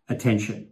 Attention.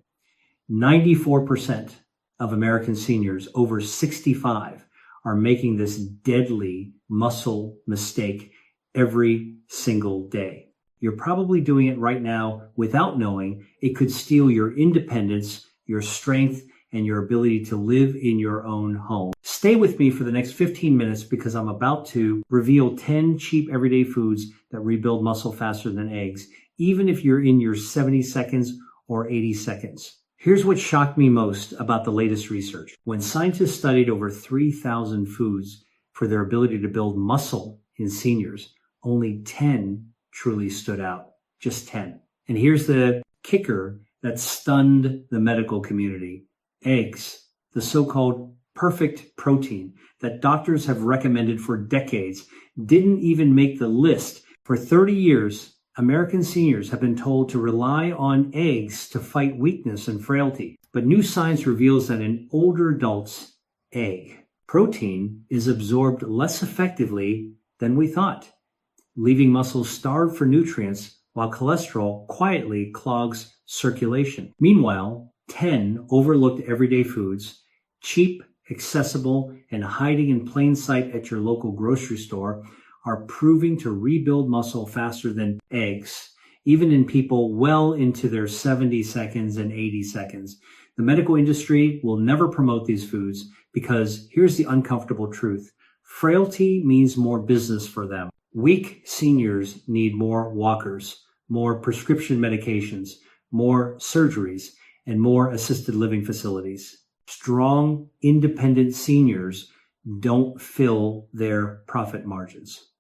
94% of American seniors over 65 are making this deadly muscle mistake every single day. You're probably doing it right now without knowing it could steal your independence, your strength, and your ability to live in your own home. Stay with me for the next 15 minutes because I'm about to reveal 10 cheap everyday foods that rebuild muscle faster than eggs, even if you're in your 70 seconds or 80 seconds. Here's what shocked me most about the latest research. When scientists studied over 3,000 foods for their ability to build muscle in seniors, only 10 truly stood out. Just 10. And here's the kicker that stunned the medical community. Eggs, the so-called perfect protein that doctors have recommended for decades, didn't even make the list. For 30 years, American seniors have been told to rely on eggs to fight weakness and frailty. But new science reveals that in older adults, egg protein is absorbed less effectively than we thought, leaving muscles starved for nutrients while cholesterol quietly clogs circulation. Meanwhile, 10 overlooked everyday foods, cheap, accessible, and hiding in plain sight at your local grocery store, are proving to rebuild muscle faster than eggs, even in people well into their 70 seconds and 80 seconds. The medical industry will never promote these foods because here's the uncomfortable truth. Frailty means more business for them. Weak seniors need more walkers, more prescription medications, more surgeries, and more assisted living facilities. Strong, independent seniors don't fill their profit margins.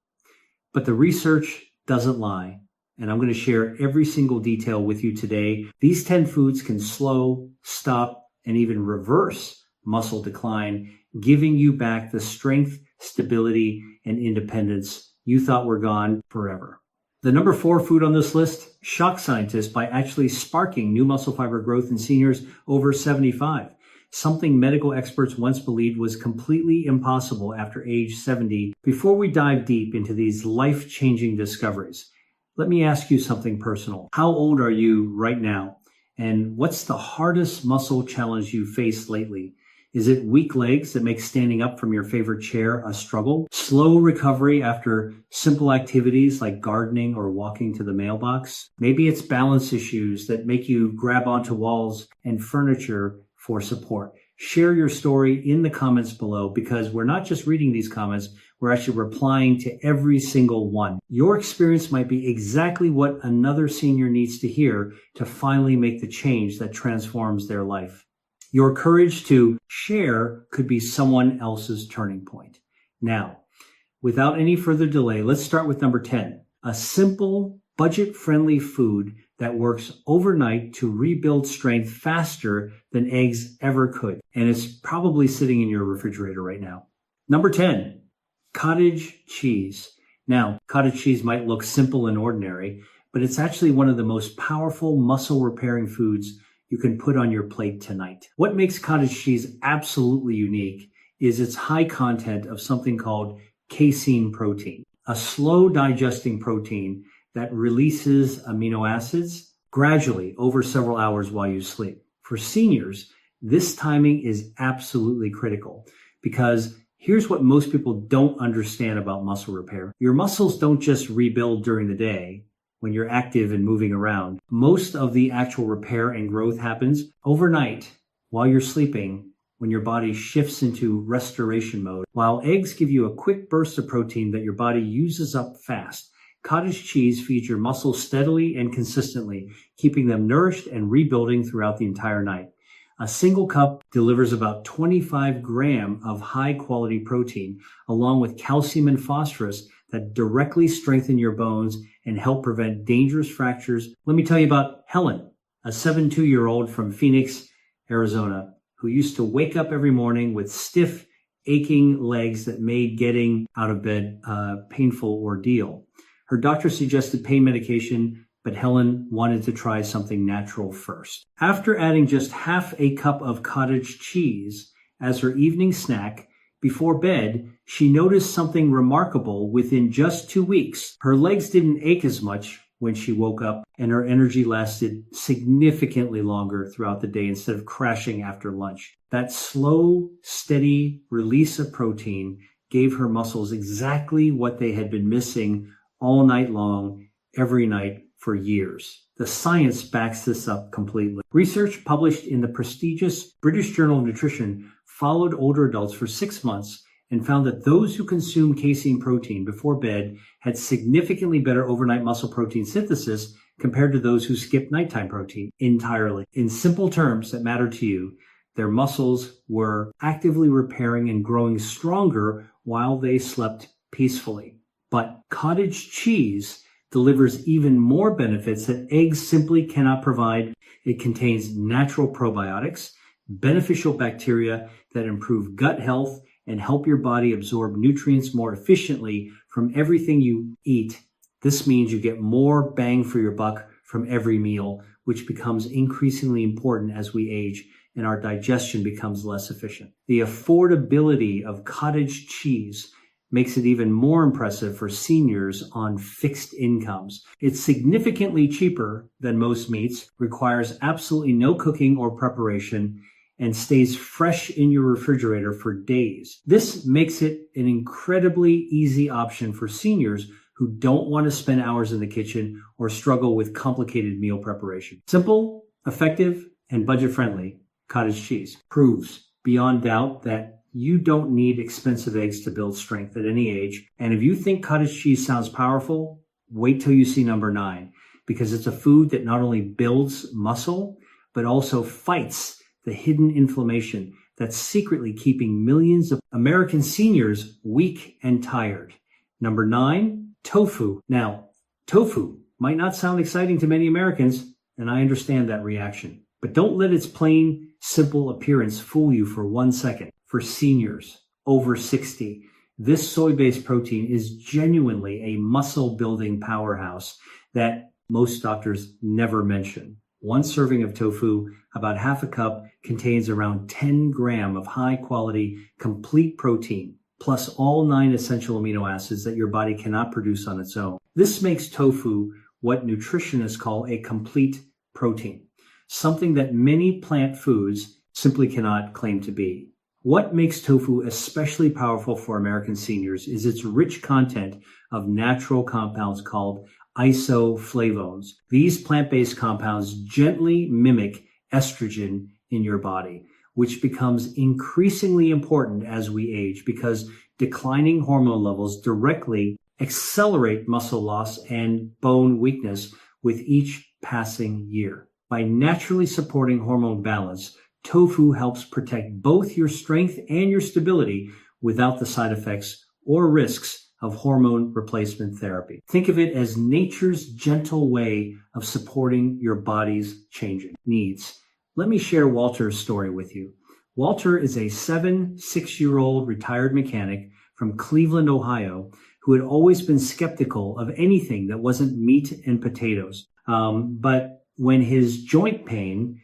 But the research doesn't lie, and I'm going to share every single detail with you today. These 10 foods can slow, stop, and even reverse muscle decline, giving you back the strength, stability, and independence you thought were gone forever. The number 4 food on this list shocked scientists by actually sparking new muscle fiber growth in seniors over 75, something medical experts once believed was completely impossible after age 70. Before we dive deep into these life-changing discoveries, let me ask you something personal. How old are you right now? And what's the hardest muscle challenge you faced lately? Is it weak legs that make standing up from your favorite chair a struggle? Slow recovery after simple activities like gardening or walking to the mailbox? Maybe it's balance issues that make you grab onto walls and furniture for support. Share your story in the comments below because we're not just reading these comments, we're actually replying to every single one. Your experience might be exactly what another senior needs to hear to finally make the change that transforms their life. Your courage to share could be someone else's turning point. Now, without any further delay, let's start with number 10, a simple, budget-friendly food that works overnight to rebuild strength faster than eggs ever could. And it's probably sitting in your refrigerator right now. Number 10, cottage cheese. Now, cottage cheese might look simple and ordinary, but it's actually one of the most powerful muscle-repairing foods you can put on your plate tonight. What makes cottage cheese absolutely unique is its high content of something called casein protein, a slow digesting protein that releases amino acids gradually over several hours while you sleep. For seniors, this timing is absolutely critical because here's what most people don't understand about muscle repair. Your muscles don't just rebuild during the day when you're active and moving around. Most of the actual repair and growth happens overnight while you're sleeping when your body shifts into restoration mode. While eggs give you a quick burst of protein that your body uses up fast, cottage cheese feeds your muscles steadily and consistently, keeping them nourished and rebuilding throughout the entire night. A single cup delivers about 25 grams of high-quality protein, along with calcium and phosphorus that directly strengthen your bones and help prevent dangerous fractures. Let me tell you about Helen, a 72-year-old from Phoenix, Arizona, who used to wake up every morning with stiff, aching legs that made getting out of bed a painful ordeal. Her doctor suggested pain medication, but Helen wanted to try something natural first. After adding just half a cup of cottage cheese as her evening snack before bed, she noticed something remarkable within just 2 weeks. Her legs didn't ache as much when she woke up, and her energy lasted significantly longer throughout the day instead of crashing after lunch. That slow, steady release of protein gave her muscles exactly what they had been missing all night long, every night for years. The science backs this up completely. Research published in the prestigious British Journal of Nutrition followed older adults for 6 months and found that those who consumed casein protein before bed had significantly better overnight muscle protein synthesis compared to those who skipped nighttime protein entirely. In simple terms that matter to you, their muscles were actively repairing and growing stronger while they slept peacefully. But cottage cheese delivers even more benefits that eggs simply cannot provide. It contains natural probiotics, beneficial bacteria that improve gut health and help your body absorb nutrients more efficiently from everything you eat. This means you get more bang for your buck from every meal, which becomes increasingly important as we age and our digestion becomes less efficient. The affordability of cottage cheese makes it even more impressive for seniors on fixed incomes. It's significantly cheaper than most meats, requires absolutely no cooking or preparation, and stays fresh in your refrigerator for days. This makes it an incredibly easy option for seniors who don't want to spend hours in the kitchen or struggle with complicated meal preparation. Simple, effective, and budget-friendly cottage cheese proves beyond doubt that you don't need expensive eggs to build strength at any age. And if you think cottage cheese sounds powerful, wait till you see number 9, because it's a food that not only builds muscle, but also fights the hidden inflammation that's secretly keeping millions of American seniors weak and tired. Number 9, tofu. Now, tofu might not sound exciting to many Americans, and I understand that reaction. But don't let its plain, simple appearance fool you for 1 second. For seniors over 60, this soy-based protein is genuinely a muscle-building powerhouse that most doctors never mention. 1 serving of tofu, about half a cup, contains around 10 grams of high-quality, complete protein, plus all 9 essential amino acids that your body cannot produce on its own. This makes tofu what nutritionists call a complete protein, something that many plant foods simply cannot claim to be. What makes tofu especially powerful for American seniors is its rich content of natural compounds called isoflavones. These plant-based compounds gently mimic estrogen in your body, which becomes increasingly important as we age because declining hormone levels directly accelerate muscle loss and bone weakness with each passing year. By naturally supporting hormone balance, tofu helps protect both your strength and your stability without the side effects or risks of hormone replacement therapy. Think of it as nature's gentle way of supporting your body's changing needs. Let me share Walter's story with you. Walter is a 6-year-old retired mechanic from Cleveland, Ohio, who had always been skeptical of anything that wasn't meat and potatoes. But when his joint pain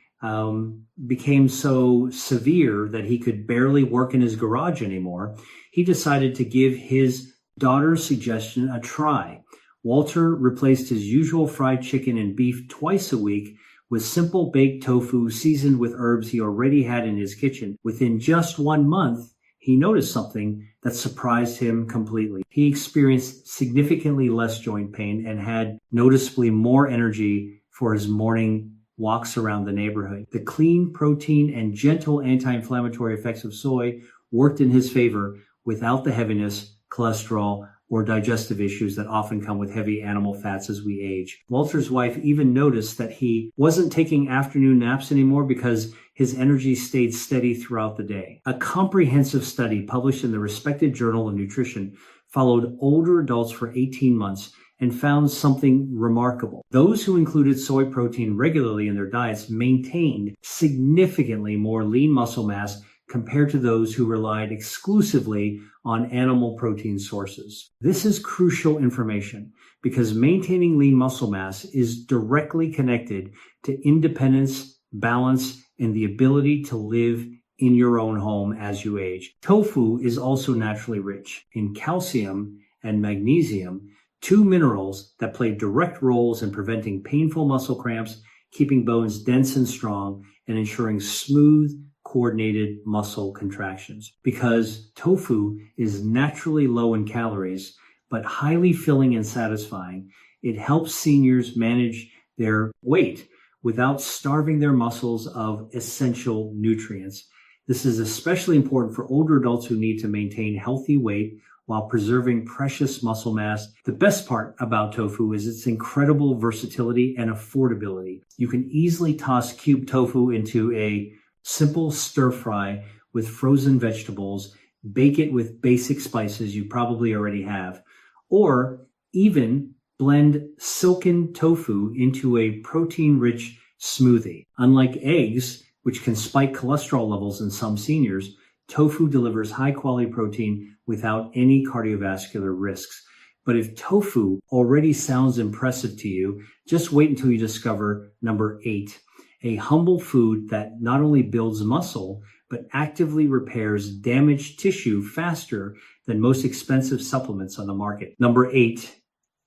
became so severe that he could barely work in his garage anymore, he decided to give his daughter's suggestion a try. Walter replaced his usual fried chicken and beef twice a week with simple baked tofu seasoned with herbs he already had in his kitchen. Within just 1 month, he noticed something that surprised him completely. He experienced significantly less joint pain and had noticeably more energy for his morning walks around the neighborhood. The clean protein and gentle anti-inflammatory effects of soy worked in his favor without the heaviness, cholesterol, or digestive issues that often come with heavy animal fats as we age. Walter's wife even noticed that he wasn't taking afternoon naps anymore because his energy stayed steady throughout the day. A comprehensive study published in the respected Journal of Nutrition followed older adults for 18 months and found something remarkable. Those who included soy protein regularly in their diets maintained significantly more lean muscle mass compared to those who relied exclusively on animal protein sources. This is crucial information because maintaining lean muscle mass is directly connected to independence, balance, and the ability to live in your own home as you age. Tofu is also naturally rich in calcium and magnesium, two minerals that play direct roles in preventing painful muscle cramps, keeping bones dense and strong, and ensuring smooth, coordinated muscle contractions. Because tofu is naturally low in calories, but highly filling and satisfying, it helps seniors manage their weight without starving their muscles of essential nutrients. This is especially important for older adults who need to maintain healthy weight while preserving precious muscle mass. The best part about tofu is its incredible versatility and affordability. You can easily toss cubed tofu into a simple stir fry with frozen vegetables, bake it with basic spices you probably already have, or even blend silken tofu into a protein-rich smoothie. Unlike eggs, which can spike cholesterol levels in some seniors, tofu delivers high-quality protein without any cardiovascular risks. But if tofu already sounds impressive to you, just wait until you discover number 8, a humble food that not only builds muscle, but actively repairs damaged tissue faster than most expensive supplements on the market. Number 8,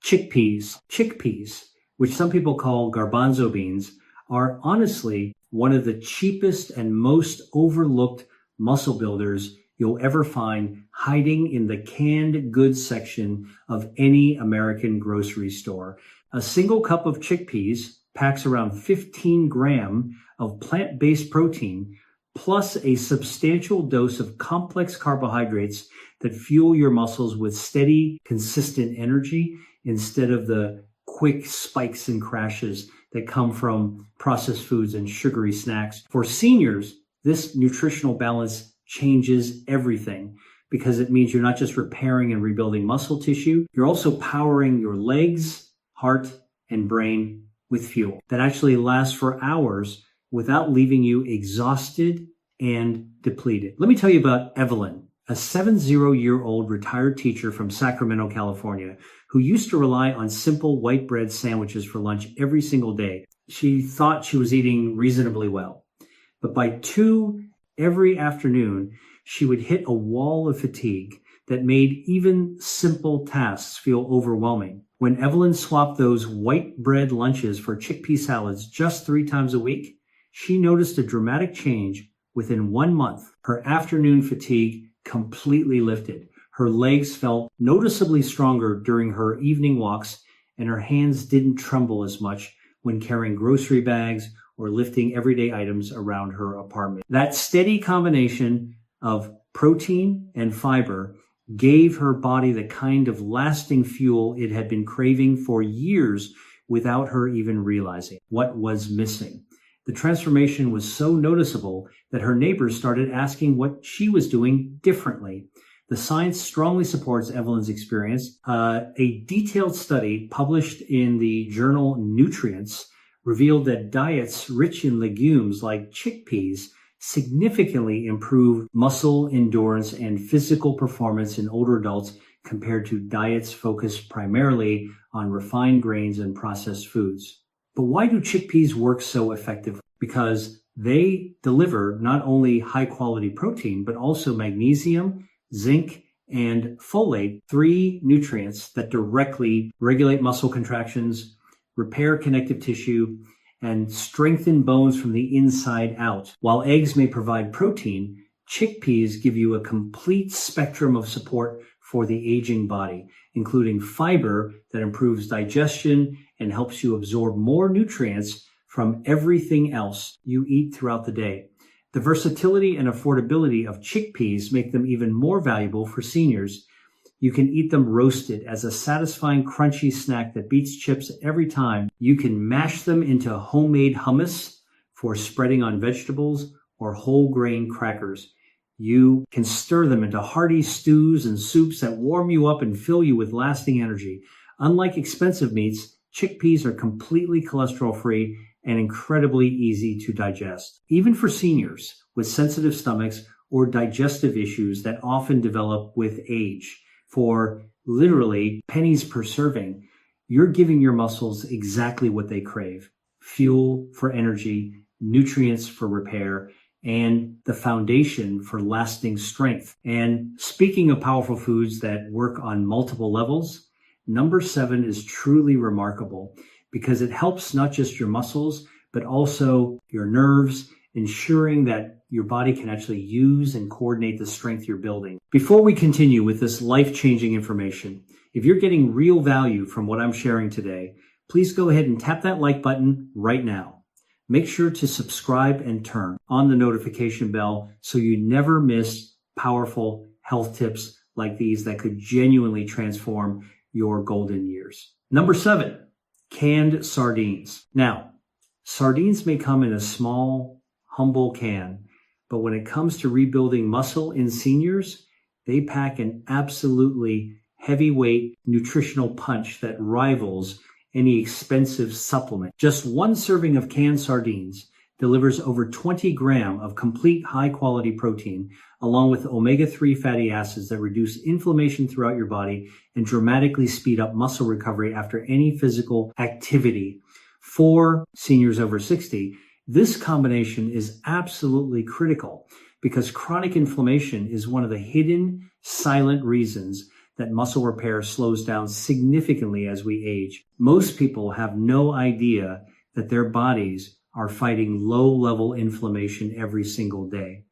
chickpeas. Chickpeas, which some people call garbanzo beans, are honestly one of the cheapest and most overlooked muscle builders you'll ever find hiding in the canned goods section of any American grocery store. A single cup of chickpeas packs around 15 grams of plant-based protein, plus a substantial dose of complex carbohydrates that fuel your muscles with steady, consistent energy instead of the quick spikes and crashes that come from processed foods and sugary snacks. For seniors, this nutritional balance changes everything because it means you're not just repairing and rebuilding muscle tissue, you're also powering your legs, heart, and brain with fuel that actually lasts for hours without leaving you exhausted and depleted. Let me tell you about Evelyn, a 70-year-old retired teacher from Sacramento, California, who used to rely on simple white bread sandwiches for lunch every single day. She thought she was eating reasonably well. But by 2 every afternoon, she would hit a wall of fatigue that made even simple tasks feel overwhelming. When Evelyn swapped those white bread lunches for chickpea salads just 3 times a week, she noticed a dramatic change. Within 1 month. Her afternoon fatigue completely lifted. Her legs felt noticeably stronger during her evening walks, and her hands didn't tremble as much when carrying grocery bags or lifting everyday items around her apartment. That steady combination of protein and fiber gave her body the kind of lasting fuel it had been craving for years without her even realizing what was missing. The transformation was so noticeable that her neighbors started asking what she was doing differently. The science strongly supports Evelyn's experience. A detailed study published in the journal Nutrients revealed that diets rich in legumes like chickpeas significantly improve muscle endurance and physical performance in older adults compared to diets focused primarily on refined grains and processed foods. But why do chickpeas work so effectively? Because they deliver not only high quality protein, but also magnesium, zinc, and folate, 3 nutrients that directly regulate muscle contractions, repair connective tissue, and strengthen bones from the inside out. While eggs may provide protein, chickpeas give you a complete spectrum of support for the aging body, including fiber that improves digestion and helps you absorb more nutrients from everything else you eat throughout the day. The versatility and affordability of chickpeas make them even more valuable for seniors. You can eat them roasted as a satisfying, crunchy snack that beats chips every time. You can mash them into homemade hummus for spreading on vegetables or whole grain crackers. You can stir them into hearty stews and soups that warm you up and fill you with lasting energy. Unlike expensive meats, chickpeas are completely cholesterol-free and incredibly easy to digest. Even for seniors with sensitive stomachs or digestive issues that often develop with age, for literally pennies per serving, you're giving your muscles exactly what they crave: fuel for energy, nutrients for repair, and the foundation for lasting strength. And speaking of powerful foods that work on multiple levels, number 7 is truly remarkable because it helps not just your muscles, but also your nerves, ensuring that your body can actually use and coordinate the strength you're building. Before we continue with this life-changing information, if you're getting real value from what I'm sharing today, please go ahead and tap that like button right now. Make sure to subscribe and turn on the notification bell so you never miss powerful health tips like these that could genuinely transform your golden years. Number 7, canned sardines. Now, sardines may come in a small, humble can, but when it comes to rebuilding muscle in seniors, they pack an absolutely heavyweight nutritional punch that rivals any expensive supplement. Just one serving of canned sardines delivers over 20 grams of complete high-quality protein, along with omega-3 fatty acids that reduce inflammation throughout your body and dramatically speed up muscle recovery after any physical activity. For seniors over 60, this combination is absolutely critical because chronic inflammation is one of the hidden, silent reasons that muscle repair slows down significantly as we age. Most people have no idea that their bodies are fighting low-level inflammation every single day,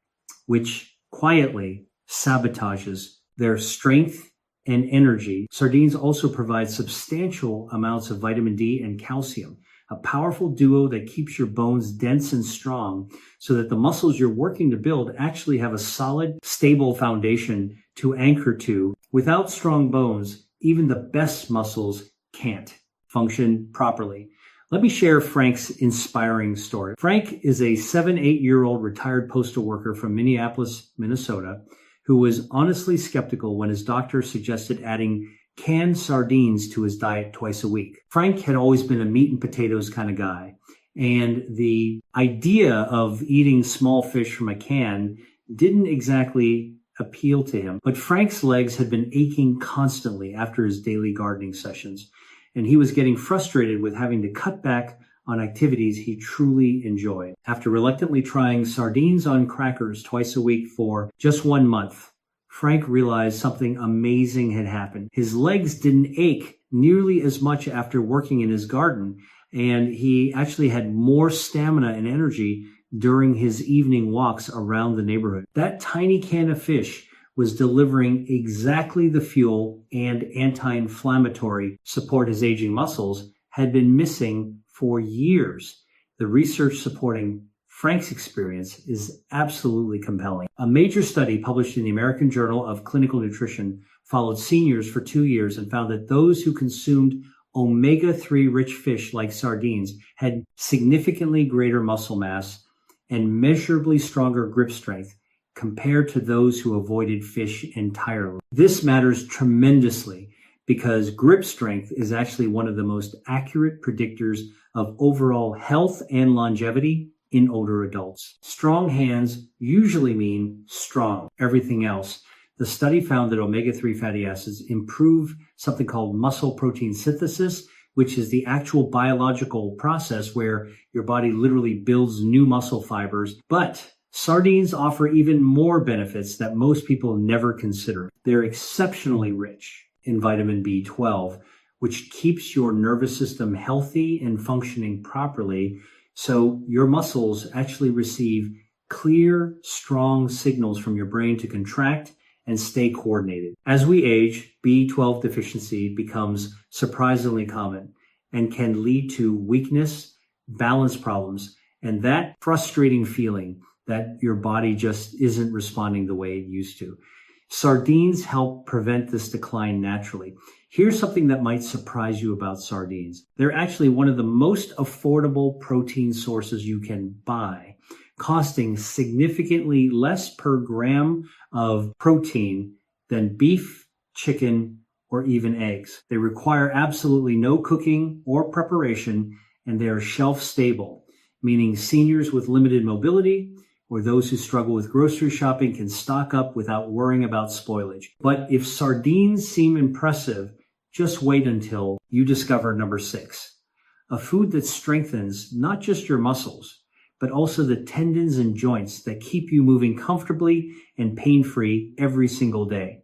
which quietly sabotages their strength and energy. Sardines also provide substantial amounts of vitamin D and calcium, a powerful duo that keeps your bones dense and strong so that the muscles you're working to build actually have a solid, stable foundation to anchor to. Without strong bones, even the best muscles can't function properly. Let me share Frank's inspiring story. Frank is a 8-year-old retired postal worker from Minneapolis, Minnesota, who was honestly skeptical when his doctor suggested adding canned sardines to his diet twice a week. Frank had always been a meat and potatoes kind of guy, and the idea of eating small fish from a can didn't exactly appeal to him. But Frank's legs had been aching constantly after his daily gardening sessions, and he was getting frustrated with having to cut back on activities he truly enjoyed. After reluctantly trying sardines on crackers twice a week for just 1 month, Frank realized something amazing had happened. His legs didn't ache nearly as much after working in his garden, and he actually had more stamina and energy during his evening walks around the neighborhood. That tiny can of fish was delivering exactly the fuel and anti-inflammatory support his aging muscles had been missing for years. The research supporting Frank's experience is absolutely compelling. A major study published in the American Journal of Clinical Nutrition followed seniors for 2 years and found that those who consumed omega-3 rich fish like sardines had significantly greater muscle mass and measurably stronger grip strength compared to those who avoided fish entirely. This matters tremendously because grip strength is actually one of the most accurate predictors of overall health and longevity in older adults. Strong hands usually mean strong everything else. The study found that omega-3 fatty acids improve something called muscle protein synthesis, which is the actual biological process where your body literally builds new muscle fibers. But sardines offer even more benefits that most people never consider. They're exceptionally rich in vitamin B12, which keeps your nervous system healthy and functioning properly, so your muscles actually receive clear, strong signals from your brain to contract and stay coordinated. As we age, B12 deficiency becomes surprisingly common and can lead to weakness, balance problems, and that frustrating feeling that your body just isn't responding the way it used to. Sardines help prevent this decline naturally. Here's something that might surprise you about sardines. They're actually one of the most affordable protein sources you can buy, costing significantly less per gram of protein than beef, chicken, or even eggs. They require absolutely no cooking or preparation, and they are shelf stable, meaning seniors with limited mobility or those who struggle with grocery shopping can stock up without worrying about spoilage. But if sardines seem impressive, just wait until you discover number 6, a food that strengthens not just your muscles, but also the tendons and joints that keep you moving comfortably and pain-free every single day.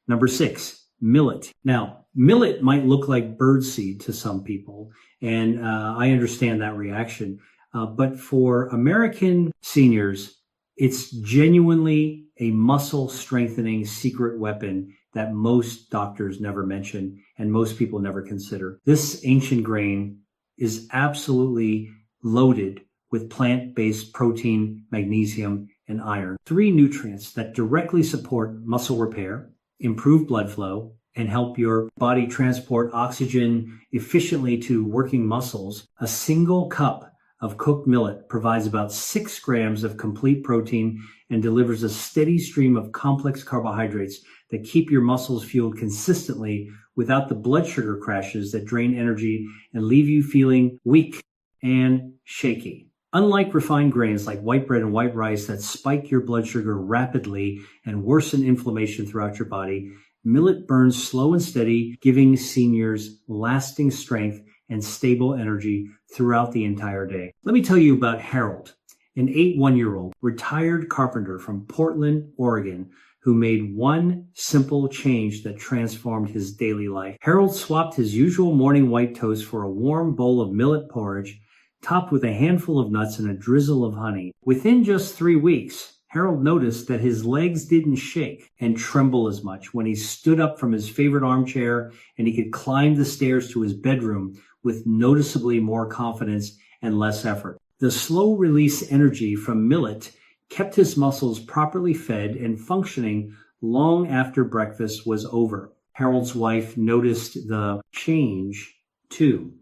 Number 6, millet. Now, millet might look like birdseed to some people, and I understand that reaction. But for American seniors, it's genuinely a muscle strengthening secret weapon that most doctors never mention and most people never consider. This ancient grain is absolutely loaded with plant-based protein, magnesium, and iron, 3 nutrients that directly support muscle repair, improve blood flow, and help your body transport oxygen efficiently to working muscles. A single cup of cooked millet provides about 6 grams of complete protein and delivers a steady stream of complex carbohydrates that keep your muscles fueled consistently without the blood sugar crashes that drain energy and leave you feeling weak and shaky. Unlike refined grains like white bread and white rice that spike your blood sugar rapidly and worsen inflammation throughout your body, millet burns slow and steady, giving seniors lasting strength and stable energy throughout the entire day. Let me tell you about Harold, an 81-year-old retired carpenter from Portland, Oregon, who made one simple change that transformed his daily life. Harold swapped his usual morning white toast for a warm bowl of millet porridge, topped with a handful of nuts and a drizzle of honey. Within just 3 weeks, Harold noticed that his legs didn't shake and tremble as much when he stood up from his favorite armchair, and he could climb the stairs to his bedroom with noticeably more confidence and less effort. The slow release energy from millet kept his muscles properly fed and functioning long after breakfast was over. Harold's wife noticed the change too.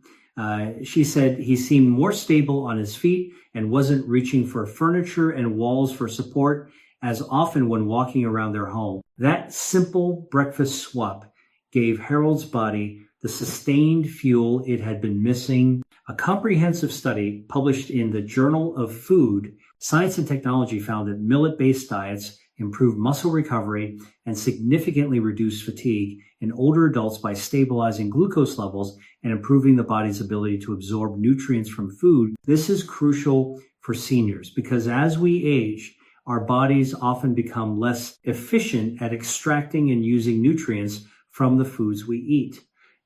She said he seemed more stable on his feet and wasn't reaching for furniture and walls for support as often when walking around their home. That simple breakfast swap gave Harold's body the sustained fuel it had been missing. A comprehensive study published in the Journal of Food, Science and Technology found that millet-based diets improve muscle recovery and significantly reduce fatigue in older adults by stabilizing glucose levels and improving the body's ability to absorb nutrients from food. This is crucial for seniors because as we age, our bodies often become less efficient at extracting and using nutrients from the foods we eat.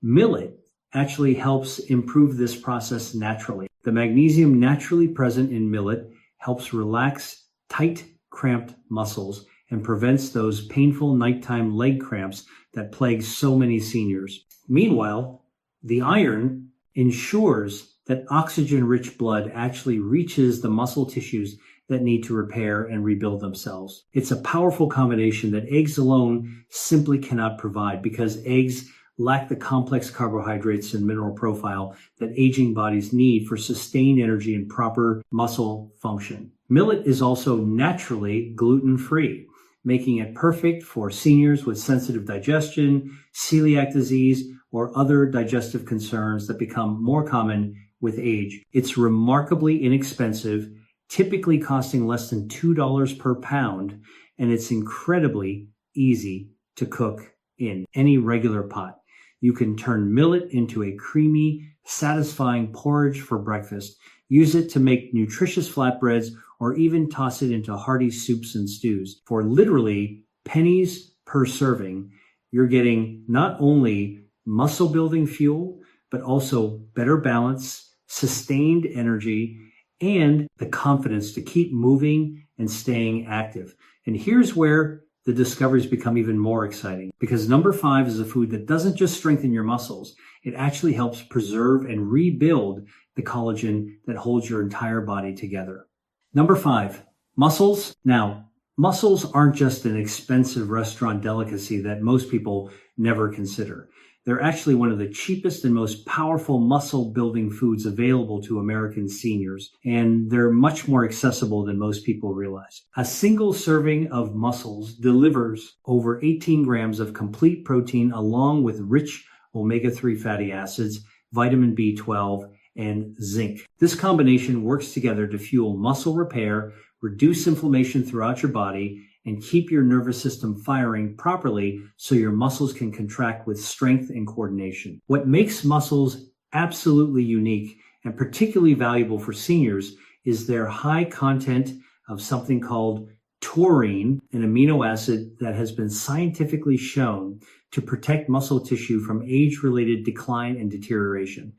Millet actually helps improve this process naturally. The magnesium naturally present in millet helps relax tight, cramped muscles and prevents those painful nighttime leg cramps that plague so many seniors. Meanwhile, the iron ensures that oxygen-rich blood actually reaches the muscle tissues that need to repair and rebuild themselves. It's a powerful combination that eggs alone simply cannot provide because eggs lack the complex carbohydrates and mineral profile that aging bodies need for sustained energy and proper muscle function. Millet is also naturally gluten-free, making it perfect for seniors with sensitive digestion, celiac disease, or other digestive concerns that become more common with age. It's remarkably inexpensive, typically costing less than $2 per pound, and it's incredibly easy to cook in any regular pot. You can turn millet into a creamy, satisfying porridge for breakfast, use it to make nutritious flatbreads, or even toss it into hearty soups and stews. For literally pennies per serving, you're getting not only muscle building fuel, but also better balance, sustained energy, and the confidence to keep moving and staying active. And here's where the discoveries become even more exciting because number 5 is a food that doesn't just strengthen your muscles. It actually helps preserve and rebuild the collagen that holds your entire body together. Number 5, mussels. Now, mussels aren't just an expensive restaurant delicacy that most people never consider. They're actually one of the cheapest and most powerful muscle-building foods available to American seniors, and they're much more accessible than most people realize. A single serving of mussels delivers over 18 grams of complete protein along with rich omega-3 fatty acids, vitamin B12, and zinc. This combination works together to fuel muscle repair, reduce inflammation throughout your body, and keep your nervous system firing properly so your muscles can contract with strength and coordination. What makes mussels absolutely unique and particularly valuable for seniors is their high content of something called Taurine, an amino acid that has been scientifically shown to protect muscle tissue from age-related decline and deterioration.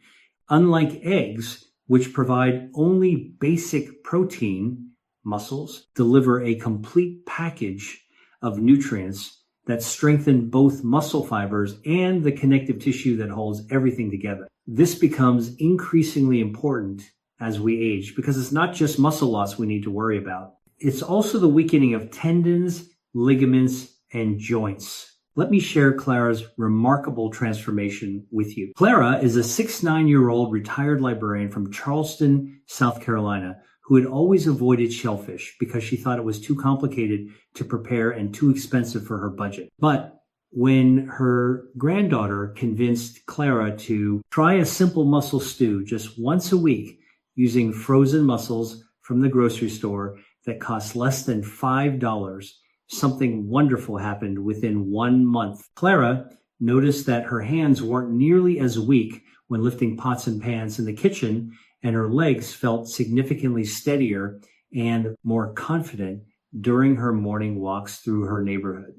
Unlike eggs, which provide only basic protein, muscles deliver a complete package of nutrients that strengthen both muscle fibers and the connective tissue that holds everything together. This becomes increasingly important as we age because it's not just muscle loss we need to worry about. It's also the weakening of tendons, ligaments, and joints. Let me share Clara's remarkable transformation with you. Clara is a 69-year-old retired librarian from Charleston, South Carolina, who had always avoided shellfish because she thought it was too complicated to prepare and too expensive for her budget. But when her granddaughter convinced Clara to try a simple mussel stew just once a week using frozen mussels from the grocery store that cost less than $5, something wonderful happened within 1 month. Clara noticed that her hands weren't nearly as weak when lifting pots and pans in the kitchen, and her legs felt significantly steadier and more confident during her morning walks through her neighborhood.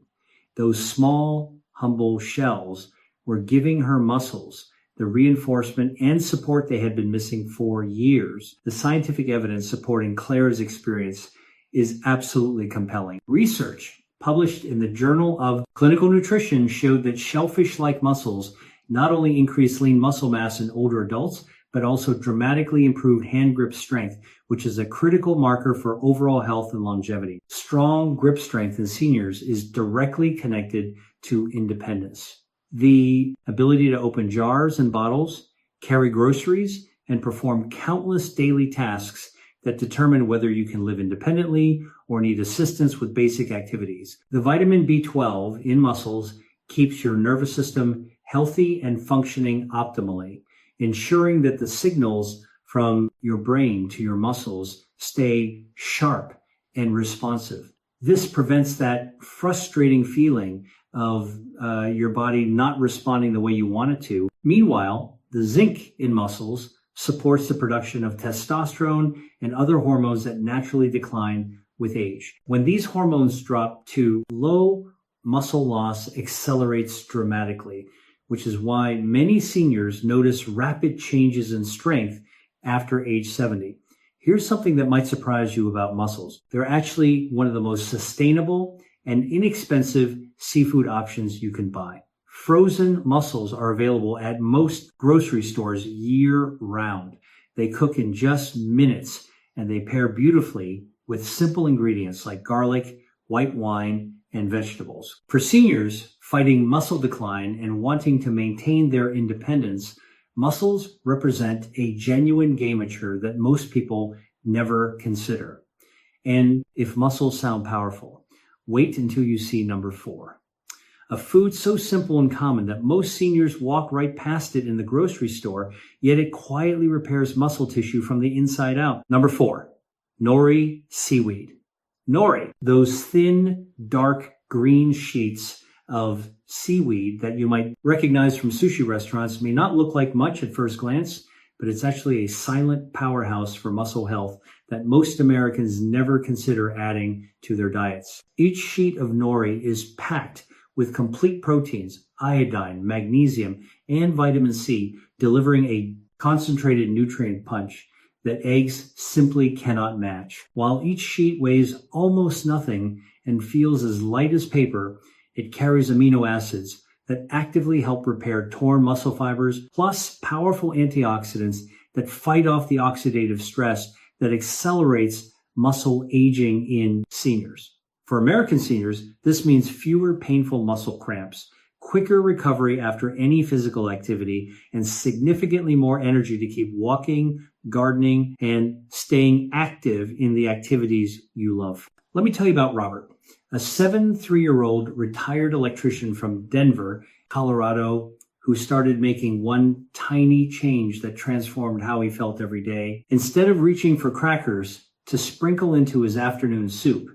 Those small, humble shells were giving her muscles the reinforcement and support they had been missing for years. The scientific evidence supporting Clara's experience is absolutely compelling. Research published in the Journal of Clinical Nutrition showed that shellfish-like mussels not only increase lean muscle mass in older adults, but also dramatically improved hand grip strength, which is a critical marker for overall health and longevity. Strong grip strength in seniors is directly connected to independence. The ability to open jars and bottles, carry groceries, and perform countless daily tasks that determine whether you can live independently or need assistance with basic activities. The vitamin B12 in mussels keeps your nervous system healthy and functioning optimally, ensuring that the signals from your brain to your muscles stay sharp and responsive. This prevents that frustrating feeling of your body not responding the way you want it to. Meanwhile, the zinc in mussels supports the production of testosterone and other hormones that naturally decline with age. When these hormones drop too low, muscle loss accelerates dramatically, which is why many seniors notice rapid changes in strength after age 70. Here's something that might surprise you about mussels. They're actually one of the most sustainable and inexpensive seafood options you can buy. Frozen mussels are available at most grocery stores year-round. They cook in just minutes, and they pair beautifully with simple ingredients like garlic, white wine, and vegetables. For seniors fighting muscle decline and wanting to maintain their independence, mussels represent a genuine gamechanger that most people never consider. And if mussels sound powerful, wait until you see number 4. A food so simple and common that most seniors walk right past it in the grocery store, yet it quietly repairs muscle tissue from the inside out. Number 4, nori seaweed. Nori, those thin, dark green sheets of seaweed that you might recognize from sushi restaurants, may not look like much at first glance, but it's actually a silent powerhouse for muscle health that most Americans never consider adding to their diets. Each sheet of nori is packed with complete proteins, iodine, magnesium, and vitamin C, delivering a concentrated nutrient punch that eggs simply cannot match. While each sheet weighs almost nothing and feels as light as paper, it carries amino acids that actively help repair torn muscle fibers, plus powerful antioxidants that fight off the oxidative stress that accelerates muscle aging in seniors. For American seniors, this means fewer painful muscle cramps, quicker recovery after any physical activity, and significantly more energy to keep walking, gardening, and staying active in the activities you love. Let me tell you about Robert, a 73-year-old retired electrician from Denver, Colorado, who started making one tiny change that transformed how he felt every day. Instead of reaching for crackers to sprinkle into his afternoon soup,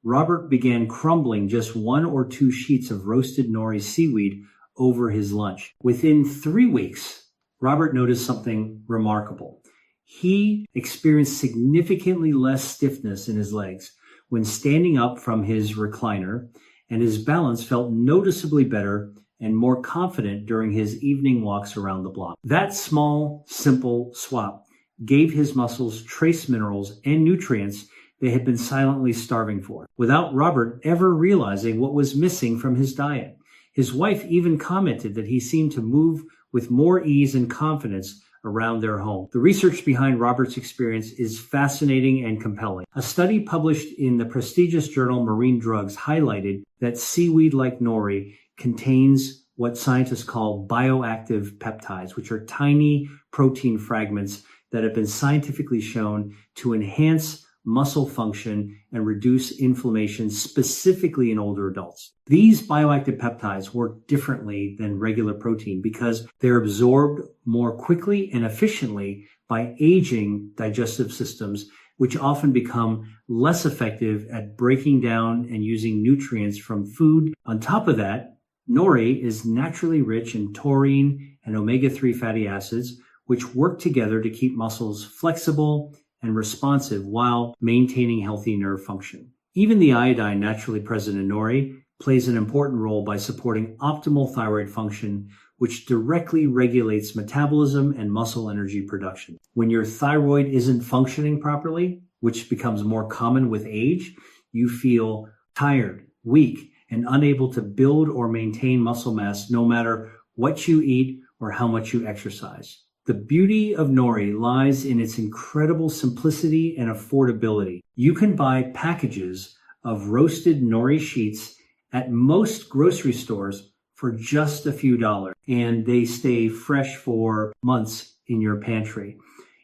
Robert began crumbling just 1 or 2 sheets of roasted nori seaweed over his lunch. Within 3 weeks, Robert noticed something remarkable. He experienced significantly less stiffness in his legs, when standing up from his recliner, and his balance felt noticeably better and more confident during his evening walks around the block. That small, simple swap gave his muscles trace minerals and nutrients they had been silently starving for, without Robert ever realizing what was missing from his diet. His wife even commented that he seemed to move with more ease and confidence around their home. The research behind Robert's experience is fascinating and compelling. A study published in the prestigious journal Marine Drugs highlighted that seaweed like nori contains what scientists call bioactive peptides, which are tiny protein fragments that have been scientifically shown to enhance muscle function and reduce inflammation, specifically in older adults. These bioactive peptides work differently than regular protein because they're absorbed more quickly and efficiently by aging digestive systems, which often become less effective at breaking down and using nutrients from food. On top of that, nori is naturally rich in taurine and omega-3 fatty acids, which work together to keep muscles flexible and responsive while maintaining healthy nerve function. Even the iodine naturally present in nori plays an important role by supporting optimal thyroid function, which directly regulates metabolism and muscle energy production. When your thyroid isn't functioning properly, which becomes more common with age, you feel tired, weak, and unable to build or maintain muscle mass no matter what you eat or how much you exercise. The beauty of nori lies in its incredible simplicity and affordability. You can buy packages of roasted nori sheets at most grocery stores for just a few dollars, and they stay fresh for months in your pantry.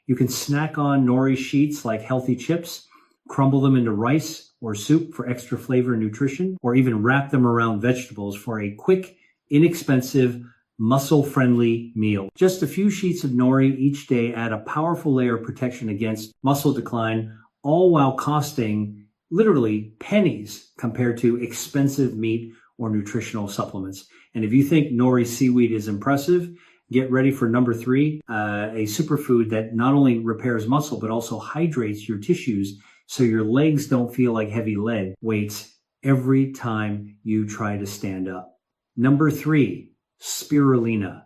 You can snack on nori sheets like healthy chips, crumble them into rice or soup for extra flavor and nutrition, or even wrap them around vegetables for a quick, inexpensive, muscle-friendly meal. Just a few sheets of nori each day add a powerful layer of protection against muscle decline, all while costing literally pennies compared to expensive meat or nutritional supplements. And if you think nori seaweed is impressive, get ready for number 3, a superfood that not only repairs muscle, but also hydrates your tissues so your legs don't feel like heavy lead weights every time you try to stand up. Number 3, spirulina.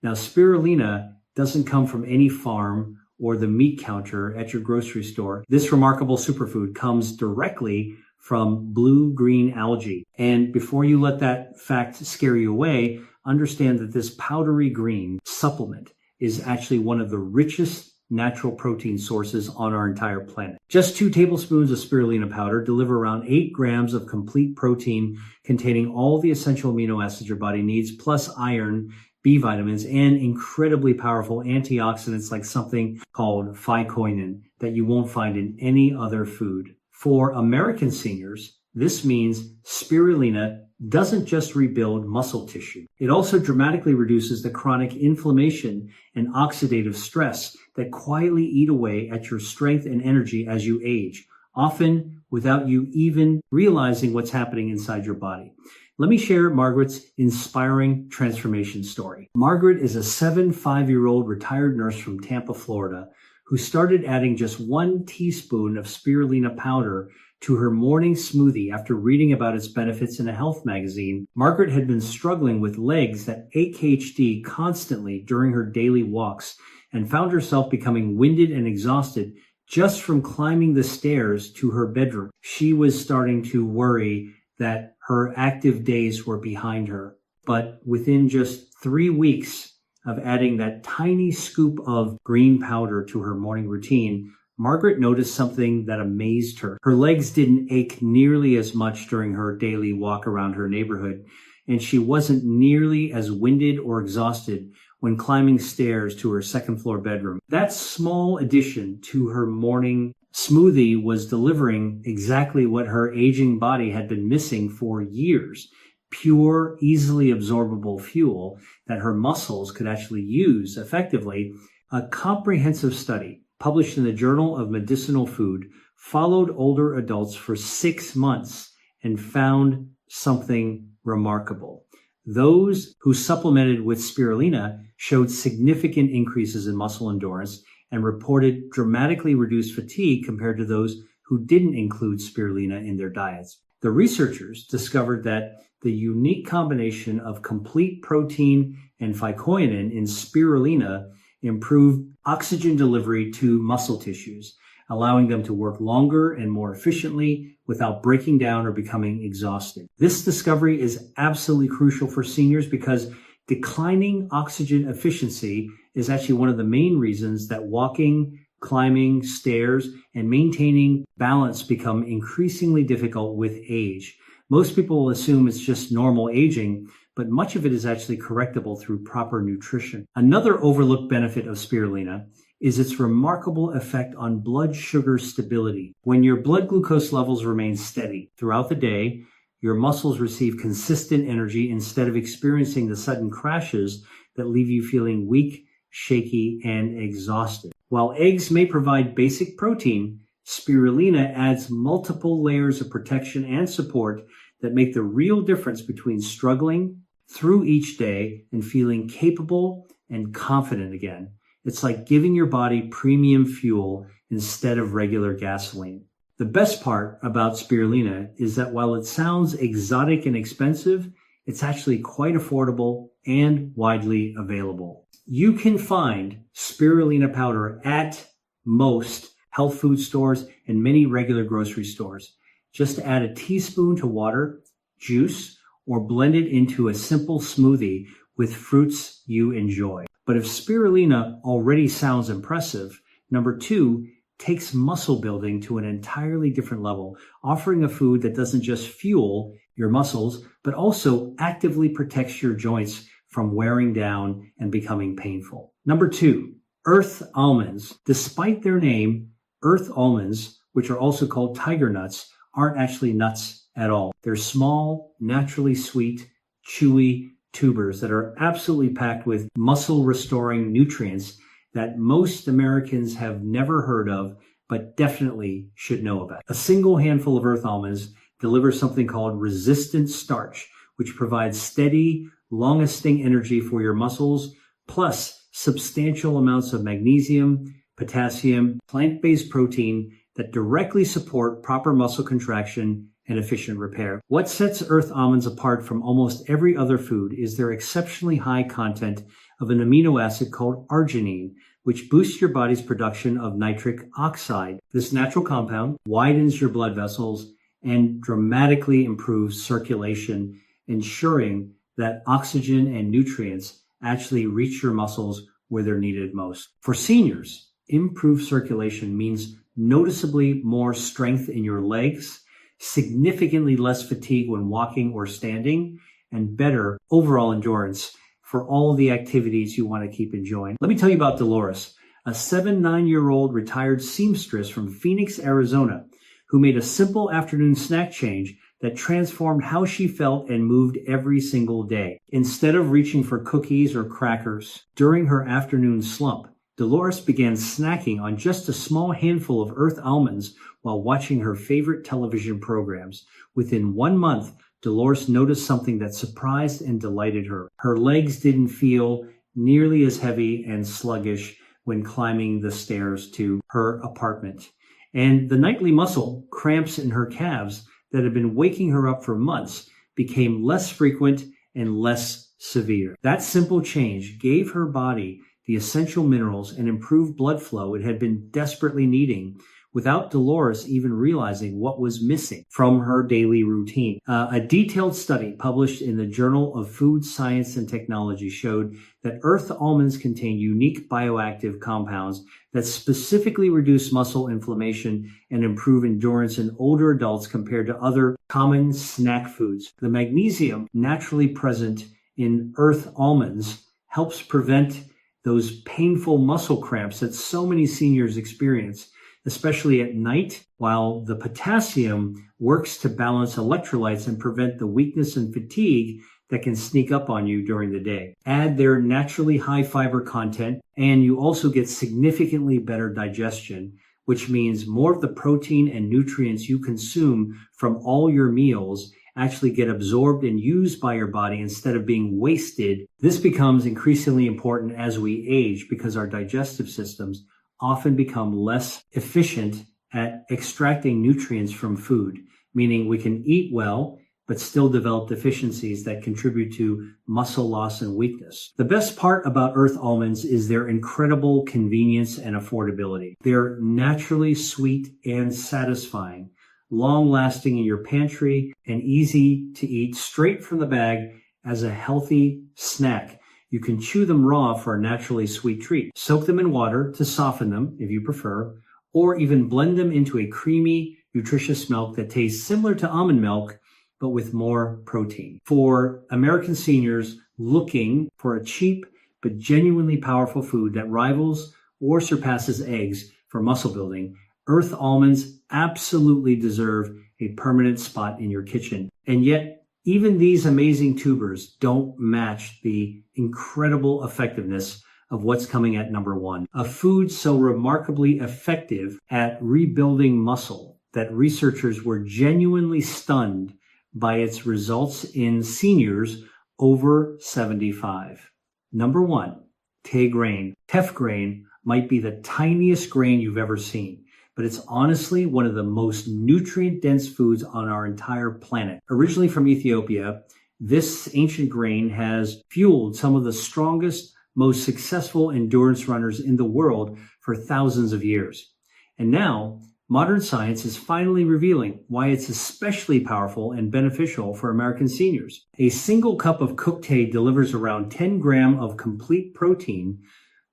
Now, spirulina doesn't come from any farm or the meat counter at your grocery store. This remarkable superfood comes directly from blue-green algae. And before you let that fact scare you away, understand that this powdery green supplement is actually one of the richest natural protein sources on our entire planet. Just 2 tablespoons of spirulina powder deliver around 8 grams of complete protein containing all the essential amino acids your body needs, plus iron, B vitamins, and incredibly powerful antioxidants like something called phyconin that you won't find in any other food. For American seniors, this means spirulina doesn't just rebuild muscle tissue. It also dramatically reduces the chronic inflammation and oxidative stress that quietly eat away at your strength and energy as you age, often without you even realizing what's happening inside your body. Let me share Margaret's inspiring transformation story. Margaret is a 5-year-old retired nurse from Tampa, Florida, who started adding just 1 teaspoon of spirulina powder to her morning smoothie after reading about its benefits in a health magazine. Margaret had been struggling with legs that ADHD constantly during her daily walks and found herself becoming winded and exhausted just from climbing the stairs to her bedroom. She was starting to worry that her active days were behind her. But within just 3 weeks of adding that tiny scoop of green powder to her morning routine, Margaret noticed something that amazed her. Her legs didn't ache nearly as much during her daily walk around her neighborhood, and she wasn't nearly as winded or exhausted when climbing stairs to her 2nd floor bedroom. That small addition to her morning smoothie was delivering exactly what her aging body had been missing for years: pure, easily absorbable fuel that her muscles could actually use effectively. A comprehensive study published in the Journal of Medicinal Food followed older adults for 6 months and found something remarkable. Those who supplemented with spirulina showed significant increases in muscle endurance and reported dramatically reduced fatigue compared to those who didn't include spirulina in their diets. The researchers discovered that the unique combination of complete protein and phycoinin in spirulina improved oxygen delivery to muscle tissues, allowing them to work longer and more efficiently without breaking down or becoming exhausted. This discovery is absolutely crucial for seniors because declining oxygen efficiency is actually one of the main reasons that walking, climbing stairs, and maintaining balance become increasingly difficult with age. Most people will assume it's just normal aging, but much of it is actually correctable through proper nutrition. Another overlooked benefit of spirulina is its remarkable effect on blood sugar stability. When your blood glucose levels remain steady throughout the day, your muscles receive consistent energy instead of experiencing the sudden crashes that leave you feeling weak, shaky, and exhausted. While eggs may provide basic protein, spirulina adds multiple layers of protection and support that make the real difference between struggling through each day and feeling capable and confident again. It's like giving your body premium fuel instead of regular gasoline. The best part about spirulina is that while it sounds exotic and expensive, it's actually quite affordable and widely available. You can find spirulina powder at most health food stores and many regular grocery stores. Just add a teaspoon to water, juice, or blend it into a simple smoothie with fruits you enjoy. But if spirulina already sounds impressive, number 2 takes muscle building to an entirely different level, offering a food that doesn't just fuel your muscles, but also actively protects your joints from wearing down and becoming painful. Number 2, earth almonds. Despite their name, earth almonds, which are also called tiger nuts, aren't actually nuts at all. They're small, naturally sweet, chewy tubers that are absolutely packed with muscle-restoring nutrients that most Americans have never heard of, but definitely should know about. A single handful of earth almonds delivers something called resistant starch, which provides steady, long-lasting energy for your muscles, plus substantial amounts of magnesium, potassium, plant-based protein that directly support proper muscle contraction and efficient repair. What sets earth almonds apart from almost every other food is their exceptionally high content of an amino acid called arginine, which boosts your body's production of nitric oxide. This natural compound widens your blood vessels and dramatically improves circulation, ensuring that oxygen and nutrients actually reach your muscles where they're needed most. For seniors, improved circulation means noticeably more strength in your legs, significantly less fatigue when walking or standing, and better overall endurance for all the activities you want to keep enjoying. Let me tell you about Dolores, a 9-year-old retired seamstress from Phoenix, Arizona, who made a simple afternoon snack change that transformed how she felt and moved every single day. Instead of reaching for cookies or crackers during her afternoon slump, Dolores began snacking on just a small handful of earth almonds while watching her favorite television programs. Within 1 month, Dolores noticed something that surprised and delighted her. Her legs didn't feel nearly as heavy and sluggish when climbing the stairs to her apartment. And the nightly muscle cramps in her calves that had been waking her up for months became less frequent and less severe. That simple change gave her body the essential minerals and improved blood flow it had been desperately needing, without Dolores even realizing what was missing from her daily routine. A detailed study published in the Journal of Food Science and Technology showed that earth almonds contain unique bioactive compounds that specifically reduce muscle inflammation and improve endurance in older adults compared to other common snack foods. The magnesium naturally present in earth almonds helps prevent those painful muscle cramps that so many seniors experience, especially at night, while the potassium works to balance electrolytes and prevent the weakness and fatigue that can sneak up on you during the day. Add their naturally high fiber content, and you also get significantly better digestion, which means more of the protein and nutrients you consume from all your meals actually get absorbed and used by your body instead of being wasted. This becomes increasingly important as we age because our digestive systems often become less efficient at extracting nutrients from food, meaning we can eat well, but still develop deficiencies that contribute to muscle loss and weakness. The best part about Earth almonds is their incredible convenience and affordability. They're naturally sweet and satisfying, long-lasting in your pantry, and easy to eat straight from the bag as a healthy snack. You can chew them raw for a naturally sweet treat. Soak them in water to soften them, if you prefer, or even blend them into a creamy, nutritious milk that tastes similar to almond milk, but with more protein. For American seniors looking for a cheap but genuinely powerful food that rivals or surpasses eggs for muscle building, Earth almonds absolutely deserve a permanent spot in your kitchen. And yet, even these amazing tubers don't match the incredible effectiveness of what's coming at number one. A food so remarkably effective at rebuilding muscle that researchers were genuinely stunned by its results in seniors over 75. Number one, Tay grain. Teff grain might be the tiniest grain you've ever seen, but it's honestly one of the most nutrient-dense foods on our entire planet. Originally from Ethiopia, this ancient grain has fueled some of the strongest, most successful endurance runners in the world for thousands of years. And now, modern science is finally revealing why it's especially powerful and beneficial for American seniors. A single cup of cooked hay delivers around 10 grams of complete protein,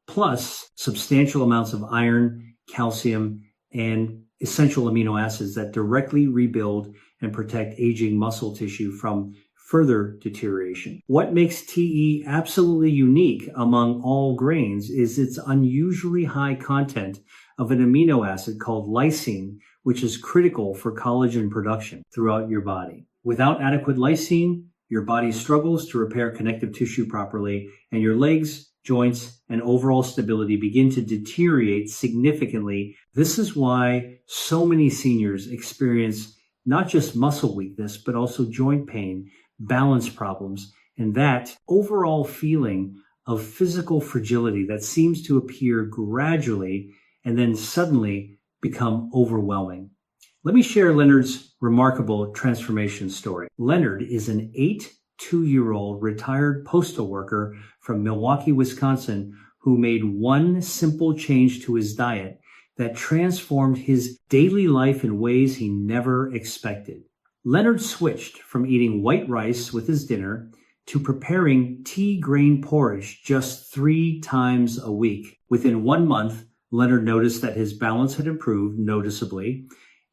plus substantial amounts of iron, calcium, and essential amino acids that directly rebuild and protect aging muscle tissue from further deterioration. What makes TE absolutely unique among all grains is its unusually high content of an amino acid called lysine, which is critical for collagen production throughout your body. Without adequate lysine, your body struggles to repair connective tissue properly, and your legs, joints, and overall stability begin to deteriorate significantly. This is why so many seniors experience not just muscle weakness, but also joint pain, balance problems, and that overall feeling of physical fragility that seems to appear gradually and then suddenly become overwhelming. Let me share Leonard's remarkable transformation story. Leonard is an 82-year-old retired postal worker from Milwaukee, Wisconsin, who made one simple change to his diet that transformed his daily life in ways he never expected. Leonard switched from eating white rice with his dinner to preparing tea grain porridge just 3 times a week. Within 1 month, Leonard noticed that his balance had improved noticeably,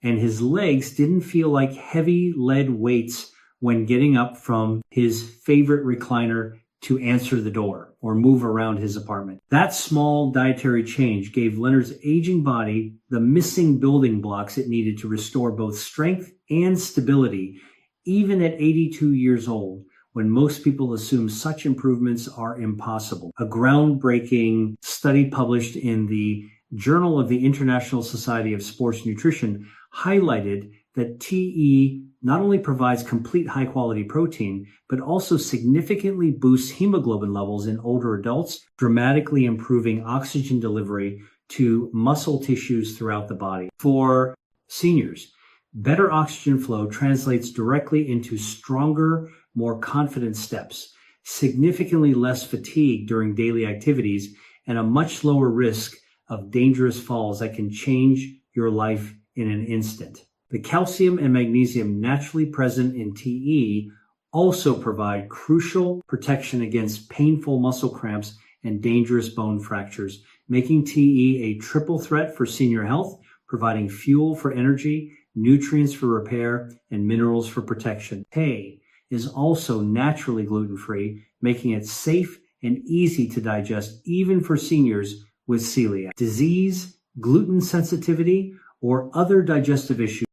and his legs didn't feel like heavy lead weights when getting up from his favorite recliner to answer the door or move around his apartment. That small dietary change gave Leonard's aging body the missing building blocks it needed to restore both strength and stability, even at 82 years old, when most people assume such improvements are impossible. A groundbreaking study published in the Journal of the International Society of Sports Nutrition highlighted that TE not only provides complete high-quality protein, but also significantly boosts hemoglobin levels in older adults, dramatically improving oxygen delivery to muscle tissues throughout the body. For seniors, better oxygen flow translates directly into stronger, more confident steps, significantly less fatigue during daily activities, and a much lower risk of dangerous falls that can change your life in an instant. The calcium and magnesium naturally present in TE also provide crucial protection against painful muscle cramps and dangerous bone fractures, making TE a triple threat for senior health, providing fuel for energy, nutrients for repair, and minerals for protection. Hay is also naturally gluten-free, making it safe and easy to digest even for seniors with celiac disease, gluten sensitivity, or other digestive issues.